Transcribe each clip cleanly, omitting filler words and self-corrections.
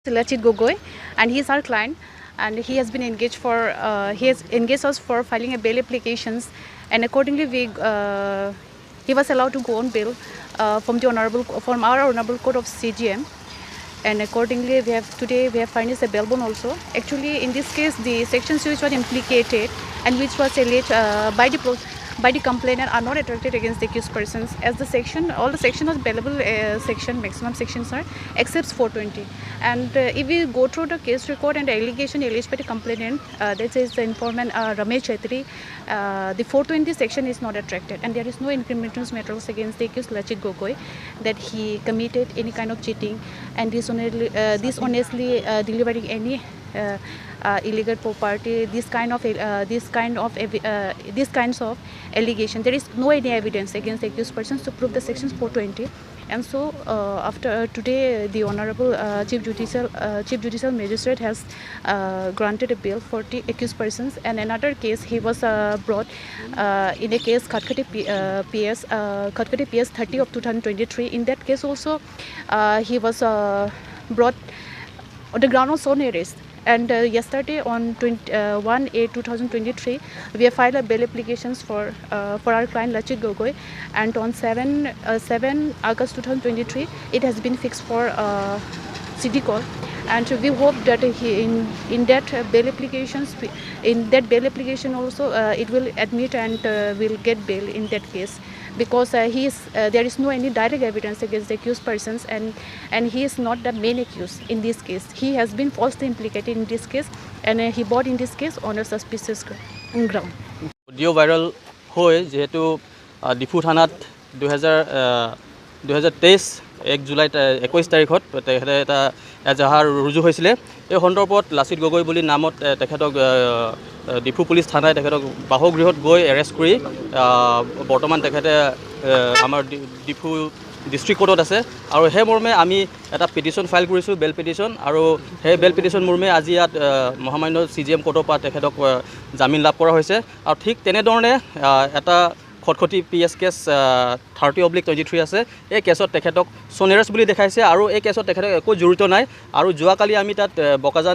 Lachit Gogoi, and he is our client, and he has been engaged for he has engaged us for filing a bail applications, and accordingly he was allowed to go on bail from our honorable court of CGM, and accordingly we have furnished a bail bond also. Actually, in this case, the sections which were implicated and which was alleged by the complainant are not attracted against the accused persons, as all the sections are bailable maximum sections are except 420. And if we go through the case record and the allegation alleged by the complainant, that is the informant Ramesh Chaitri, the 420 section is not attracted, and there is no incriminating materials against the accused Lachit Gogoi that he committed any kind of cheating and dishonestly delivering any illegal property, this kinds of allegation. There is no any evidence against the accused persons to prove the sections 420. And so after today, the Honorable Chief Judicial Magistrate has granted a bail for the accused persons. And another case, he was brought in a case Khatkati PS 30 of 2023. In that case also, he was brought on the ground of sworn arrest. And yesterday on 1/8/2023, we have filed a bail applications for our client Lachit Gogoi, and on 7 August 2023, it has been fixed for CD call, and we hope that in that bail application also it will admit and will get bail in that case, because there is no any direct evidence against the accused persons, and he is not the main accused in this case. He has been falsely implicated in this case, and he brought in this case on a suspicious ground. Audio viral hoy jehetu Difu Thanat 2023 1 July 21 তাৰিখত তেখেতে এটা এজাহাৰ ৰুজু হৈছিলে। এই সন্দৰ্ভত লাচিত গগৈ বুলি নামত তেখেতক ডিফু পুলিচ থানায় তেখেতক বাসগৃহত গৈ এৰেষ্ট কৰি বৰ্তমান তেখেতে আমাৰ ডিফু ডিষ্ট্ৰিক্ট কোৰ্টত আছে, আৰু সেই মৰ্মে আমি এটা পিটিশ্যন ফাইল কৰিছোঁ, বেল পিটিশ্যন, আৰু সেই বেল পিটিশ্যন মৰ্মে আজি ইয়াত মহামান্য CGM কোৰ্টৰ পৰা তেখেতক জামিন লাভ কৰা হৈছে। আৰু ঠিক তেনেধৰণে এটা খটখটি PS কেছ 30/23 আছে। এই কেছত তেখেতক সোনেৰাছ বুলি দেখাইছে, আৰু এই কেছত তেখেতক একো জড়িত নাই। আৰু যোৱাকালি আমি তাত বকাজান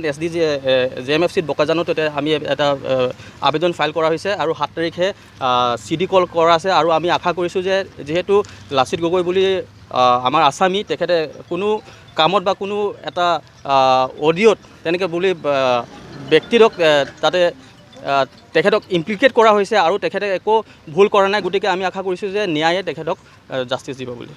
JMFCত বকাজানত আমি এটা আবেদন ফাইল কৰা হৈছে, আৰু 7 তাৰিখে CD কল কৰা আছে। আৰু আমি আশা কৰিছোঁ যে যেহেতু লাচিত গগৈ বুলি আমাৰ আসামী, তেখেতে কোনো কামত বা কোনো এটা অডিঅ'ত তেনেকৈ বুলি ব্যক্তিক তাতে তেখেতক ইমপ্লিকেট কৰা হৈছে, আৰু তেখেতে একো ভুল কৰা নাই। গতিকে আমি আশা কৰিছোঁ যে ন্যায়ে তেখেতক জাষ্টিছ দিব বুলি।